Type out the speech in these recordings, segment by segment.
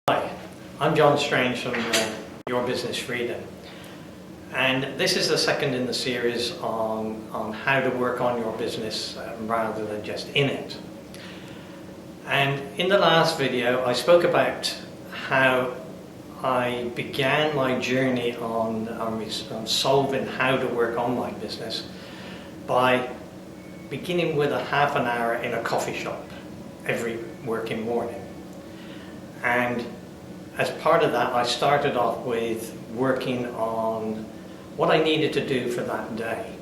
Hi, I'm John Strange from Your Business Freedom, and this is the second in the series on how to work on your business rather than just in it. And in the last video I spoke about how I began my journey on solving how to work on my business by beginning with a half an hour in a coffee shop every working morning. And as part of that, I started off with working on what I needed to do for that day.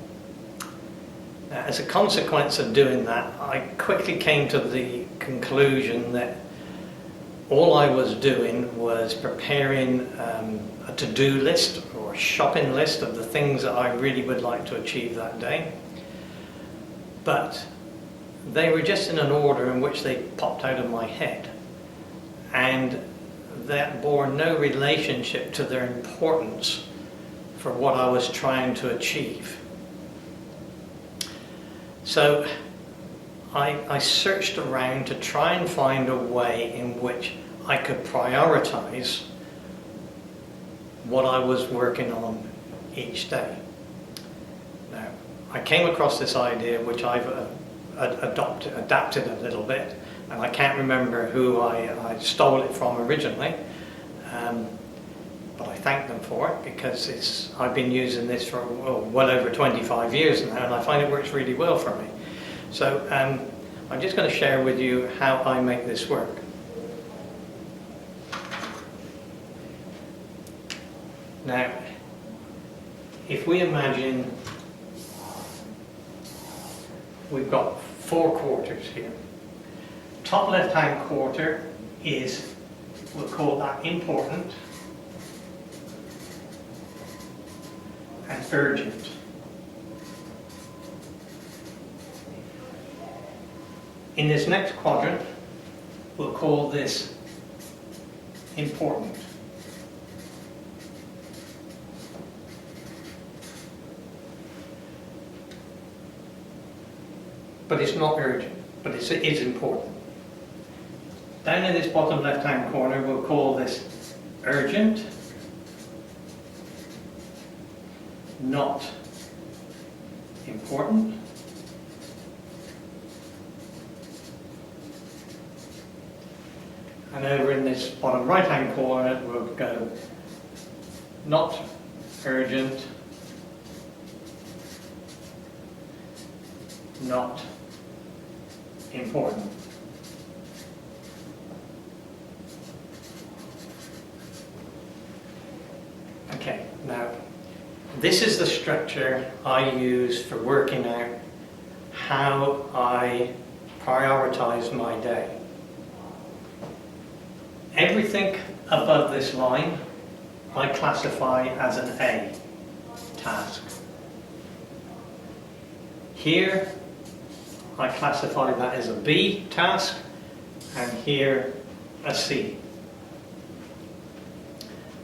As a consequence of doing that, I quickly came to the conclusion that all I was doing was preparing a to-do list or a shopping list of the things that I really would like to achieve that day. But they were just in an order in which they popped out of my head. And that bore no relationship to their importance for what I was trying to achieve. So I searched around to try and find a way in which I could prioritize what I was working on each day. Now, I came across this idea which I've adapted a little bit, and I can't remember who I stole it from originally, but I thank them for it because I've been using this for well over 25 years now, and I find it works really well for me. So I'm just going to share with you how I make this work. Now, if we imagine we've got 4 quarters here. Top left-hand quarter is, we'll call that important and urgent. In this next quadrant, we'll call this important. But it's not urgent, but it is important. Down in this bottom left-hand corner, we'll call this urgent, not important, and over in this bottom right-hand corner, we'll go not urgent, not important. Okay, now this is the structure I use for working out how I prioritize my day. Everything above this line I classify as an A task. Here I classify that as a B task, and here a C.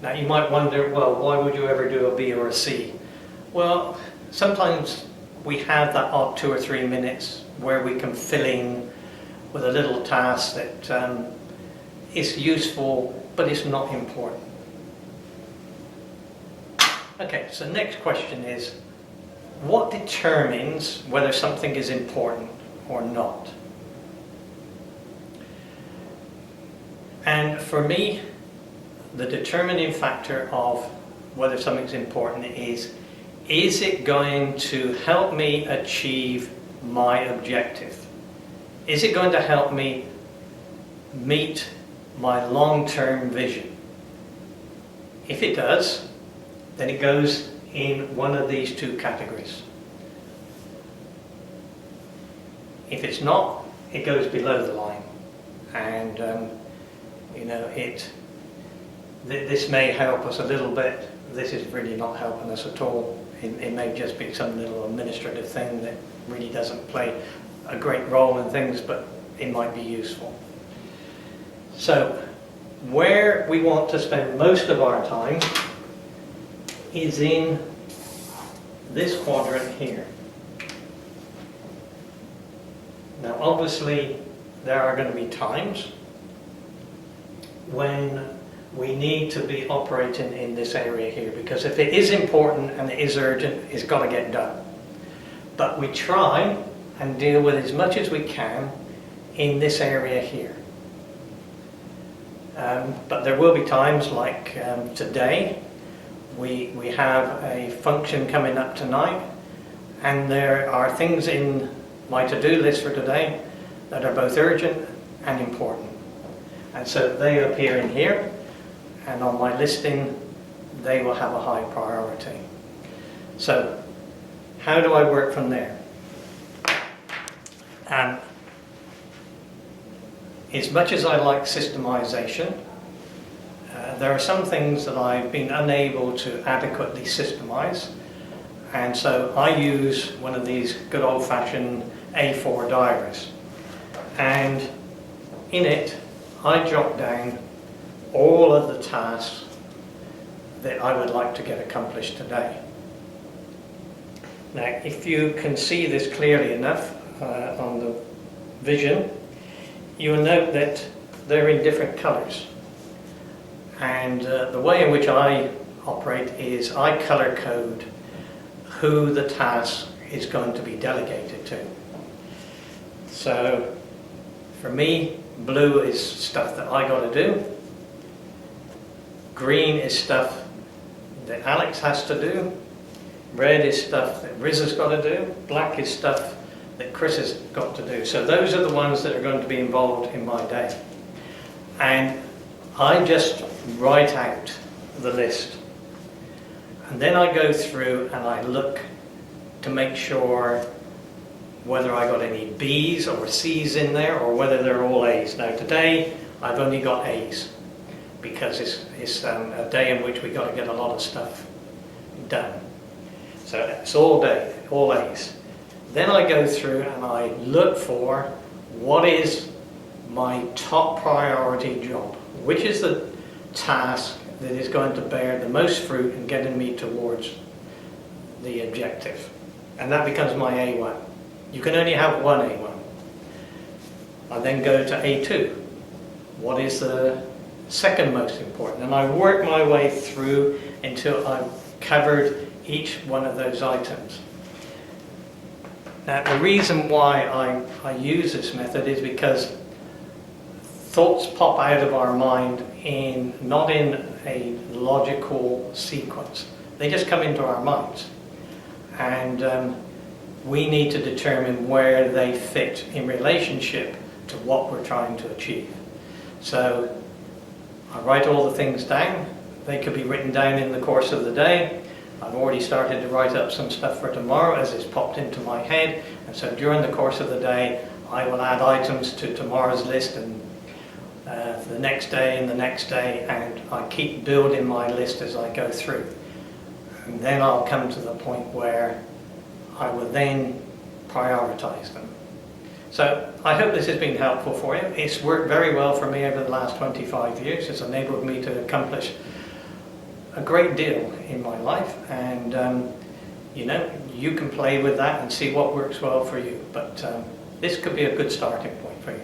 Now you might wonder, well, why would you ever do a B or a C? Well, sometimes we have that odd 2 or 3 minutes where we can fill in with a little task that is useful, but it's not important. Okay, so next question is, what determines whether something is important or not? And for me, the determining factor of whether something's important is it going to help me achieve my objective? Is it going to help me meet my long-term vision? If it does, then it goes in one of these 2 categories. If it's not, it goes below the line, and you know, this may help us a little bit. This is really not helping us at all. It may just be some little administrative thing that really doesn't play a great role in things, but it might be useful. So where we want to spend most of our time is in this quadrant here. Now obviously there are going to be times when we need to be operating in this area here, because if it is important and it is urgent, it's got to get done. But we try and deal with as much as we can in this area here. But there will be times like today, we have a function coming up tonight, and there are things in my to-do list for today that are both urgent and important. And so they appear in here, and on my listing they will have a high priority. So how do I work from there? As much as I like systemization, there are some things that I've been unable to adequately systemize, and so I use one of these good old-fashioned A4 diaries, and in it I jot down all of the tasks that I would like to get accomplished today. Now, if you can see this clearly enough on the vision, you will note that they're in different colors. And the way in which I operate is I color code who the task is going to be delegated to. So for me, blue is stuff that I got to do. Green is stuff that Alex has to do. Red is stuff that Riz has got to do. Black is stuff that Chris has got to do. So those are the ones that are going to be involved in my day. And I just write out the list. And then I go through and I look to make sure whether I got any B's or C's in there, or whether they're all A's. Now today I've only got A's, because it's a day in which we got to get a lot of stuff done. So it's all day, all A's. Then I go through and I look for what is my top priority job, which is the task that is going to bear the most fruit in getting me towards the objective. And that becomes my A1. You can only have one A1. I then go to A2. What is the second most important? And I work my way through until I've covered each one of those items. Now, the reason why I use this method is because thoughts pop out of our mind not in a logical sequence. They just come into our minds. And we need to determine where they fit in relationship to what we're trying to achieve. So I write all the things down. They could be written down in the course of the day. I've already started to write up some stuff for tomorrow as it's popped into my head, and so during the course of the day I will add items to tomorrow's list, and for the next day and the next day, and I keep building my list as I go through. And then I'll come to the point where I will then prioritize them. So I hope this has been helpful for you. It's worked very well for me over the last 25 years. It's enabled me to accomplish a great deal in my life, and you know, you can play with that and see what works well for you, but this could be a good starting point for you.